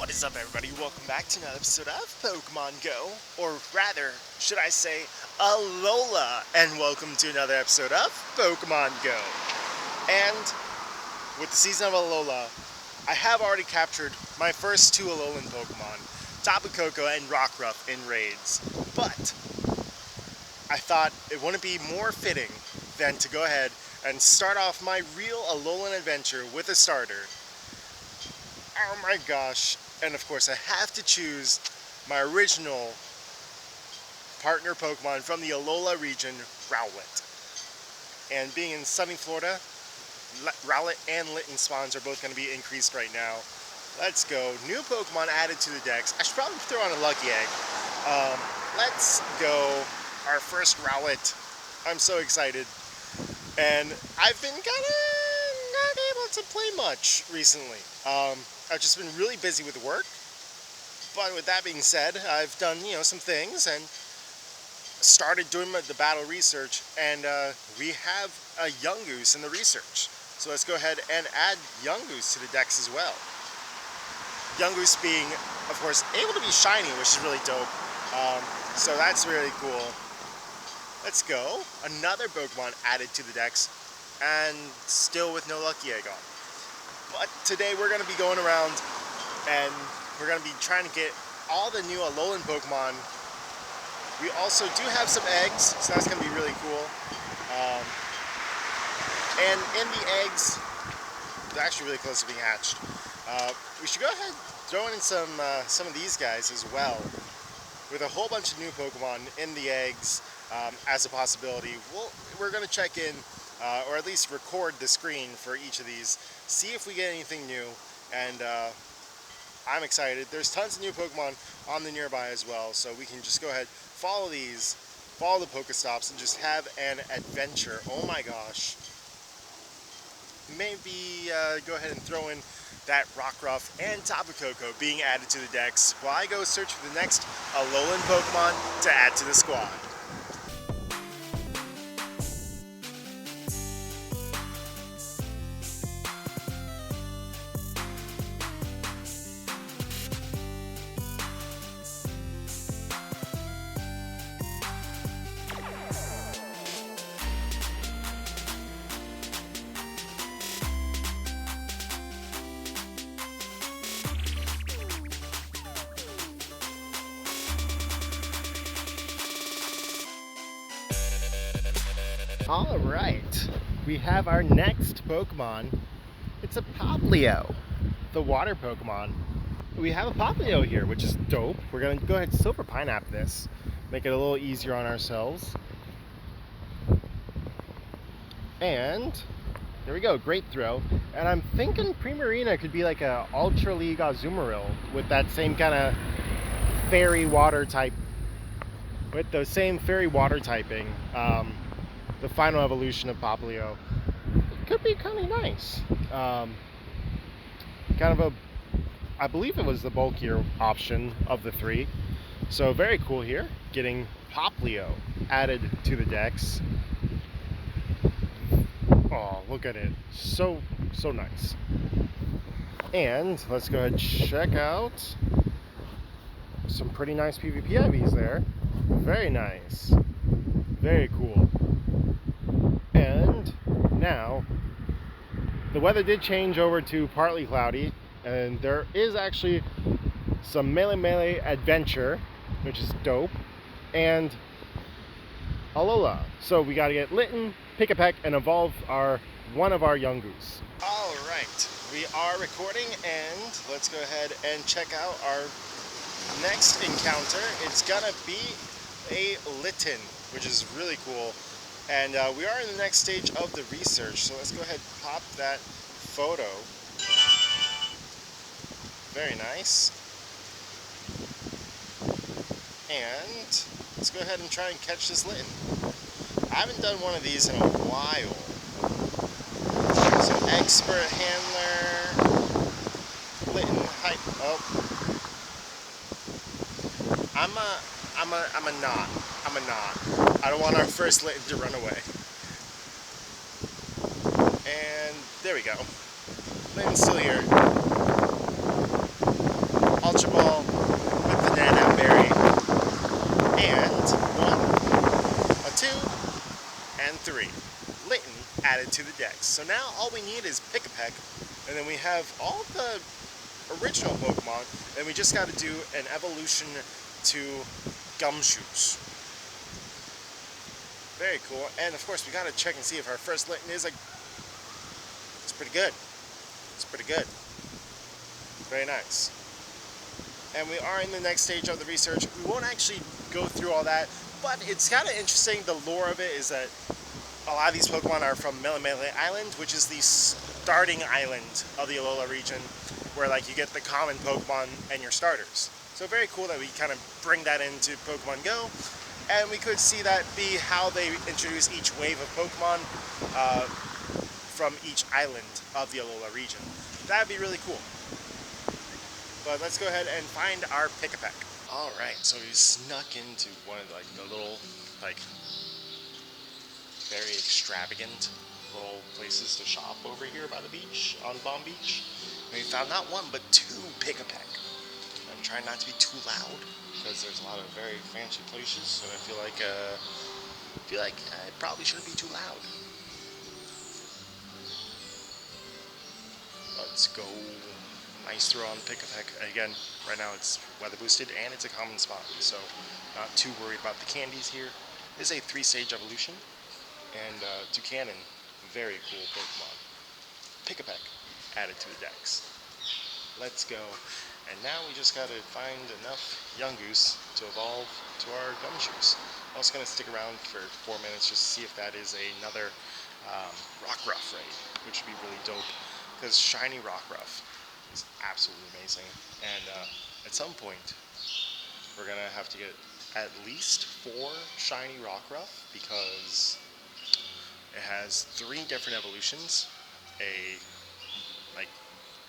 What is up, everybody? Welcome back to another episode of Pokemon Go, or rather, should I say, Alola, and welcome to another episode of Pokemon Go. And with the season of Alola, I have already captured my first two Alolan Pokemon, Tapu Koko and Rockruff, in raids. But I thought it wouldn't be more fitting than to go ahead and start off my real Alolan adventure with a starter. Oh my gosh. And of course I have to choose my original partner Pokemon from the Alola region, Rowlet. And being in sunny Florida, Rowlet and Litten spawns are both going to be increased right now. Let's go. New Pokemon added to the Dex. I should probably throw on a Lucky Egg. Let's go. Our first Rowlet. I'm so excited. And I've been kind of not able to play much recently. I've just been really busy with work, but with that being said, I've done, some things and started doing the battle research, and we have a Yungoos in the research. So let's go ahead and add Yungoos to the Dex as well. Yungoos being, of course, able to be shiny, which is really dope. So that's really cool. Let's go. Another Pokemon added to the Dex, and still with no Lucky Egg on. But today we're going to be going around and we're going to be trying to get all the new Alolan Pokemon. We also do have some eggs, so that's going to be really cool. And in the eggs, they're actually really close to being hatched. We should go ahead and throw in some of these guys as well. With a whole bunch of new Pokemon in the eggs as a possibility. We're going to check in, or at least record the screen for each of these, see if we get anything new, and I'm excited. There's tons of new Pokemon on the nearby as well, so we can just go ahead, follow the Pokestops, and just have an adventure. Oh my gosh. Maybe go ahead and throw in that Rockruff and Tapu Koko being added to the Dex while I go search for the next Alolan Pokemon to add to the squad. Alright, we have our next Pokemon. It's a Popplio, the water Pokemon. We have a Popplio here, which is dope. We're going to go ahead and Silver Pineapple this, make it a little easier on ourselves. And there we go, great throw. And I'm thinking Primarina could be like a Ultra League Azumarill with that same kind of fairy water type, with the same fairy water typing. The final evolution of Popplio. It could be kind of nice. I believe it was the bulkier option of the three. So very cool here, getting Popplio added to the Dex. Oh, look at it. So nice. And let's go ahead and check out some pretty nice PvP IVs there. Very nice. Very cool. And now, the weather did change over to partly cloudy, and there is actually some Mele Mele Adventure, which is dope, and Alola. So we got to get Litten, pick a peck, and evolve one of our Yungoos. Alright, we are recording, and let's go ahead and check out our next encounter. It's gonna be a Litten, which is really cool. And we are in the next stage of the research, so let's go ahead and pop that photo. Very nice. And let's go ahead and try and catch this Litten. I haven't done one of these in a while. So expert handler, Litten hype. Oh, I'm a knot. I don't want our first Litten to run away. And there we go. Litten's still here. Ultra Ball with the Nana Berry. And 1, a 2, and 3. Litten added to the dex. So now all we need is Pick-a-Peck, and then we have all the original Pokemon, and we just got to do an evolution to Gumshoes. Very cool. And of course we got to check and see if our first Litten is it's pretty good. It's pretty good. Very nice. And we are in the next stage of the research. We won't actually go through all that, but it's kind of interesting. The lore of it is that a lot of these Pokemon are from Mele Mele Island, which is the starting island of the Alola region, where like you get the common Pokemon and your starters. So very cool that we kind of bring that into Pokemon Go, and we could see that be how they introduce each wave of Pokemon from each island of the Alola region. That'd be really cool. But let's go ahead and find our Pick-a-Peck. Alright, so we snuck into one of like the little, like, very extravagant little places to shop over here by the beach, on Bomb Beach. And we found not one, but 2 Pick-a-Peck. I'm trying not to be too loud, because there's a lot of very fancy places, so I feel like I probably shouldn't be too loud. Let's go. Nice throw on Pick-a-Peck. Again, right now it's weather boosted and it's a common spot, so not too worried about the candies here. This is a 3-stage evolution, and Toucanon, very cool Pokemon. Pick-a-Peck added to the dex. Let's go. And now we just gotta find enough Yungoos to evolve to our Gumshoes. I'm also gonna stick around for 4 minutes just to see if that is another Rockruff raid, which would be really dope, because Shiny Rockruff is absolutely amazing, and at some point we're gonna have to get at least 4 Shiny Rockruff, because it has 3 different evolutions: a like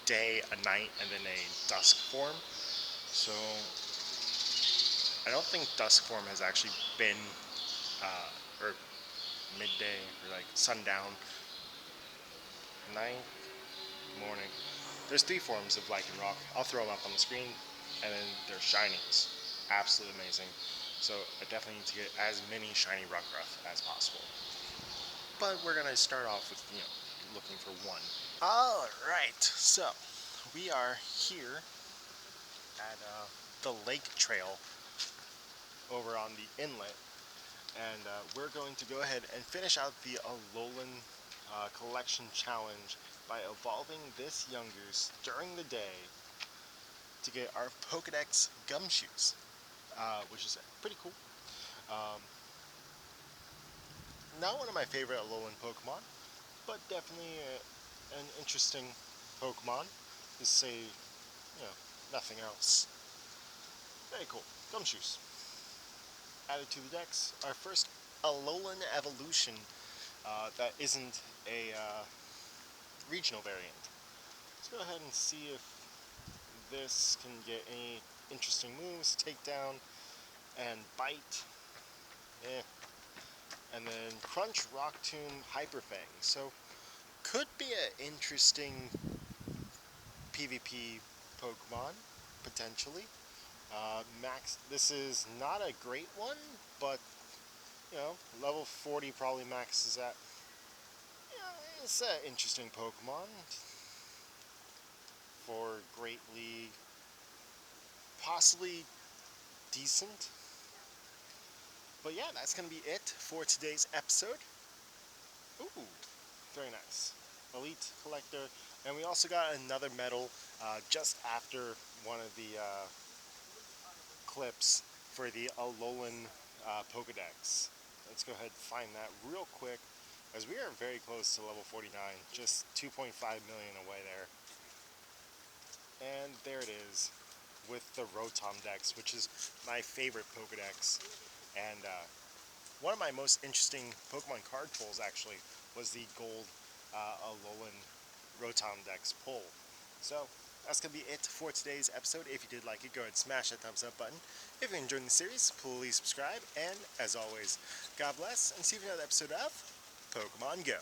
day, a night, and then a dusk form. So I don't think dusk form has actually been or midday, or like sundown, night, morning. There's 3 forms of Lycanroc. I'll throw them up on the screen, and then they're shinies. Absolutely amazing. So I definitely need to get as many Shiny Rockruff as possible. But we're gonna start off with, looking for 1. Alright, so we are here at the lake trail over on the inlet, and we're going to go ahead and finish out the Alolan collection challenge by evolving this Yungoos during the day to get our Pokedex Gumshoes, which is pretty cool. Not one of my favorite Alolan Pokemon, but definitely an interesting Pokemon, to say, nothing else. Very cool. Gumshoes added to the dex. Our first Alolan evolution that isn't a regional variant. Let's go ahead and see if this can get any interesting moves. Takedown and Bite. And then Crunch, Rock Tomb, Hyper Fang. So could be an interesting PvP Pokemon, potentially. This is not a great one, but level 40 probably maxes at. It's an interesting Pokemon for Great League. Possibly decent. But yeah, that's going to be it for today's episode. Ooh, very nice. Elite Collector. And we also got another medal just after one of the clips for the Alolan Pokedex. Let's go ahead and find that real quick, as we are very close to level 49, just 2.5 million away there. And there it is, with the Rotom Dex, which is my favorite Pokedex. And one of my most interesting Pokemon card pulls, actually, was the gold Alolan Rotom Dex pull. So that's going to be it for today's episode. If you did like it, go ahead and smash that thumbs up button. If you're enjoying the series, please subscribe. And as always, God bless, and see you in another episode of Pokemon Go.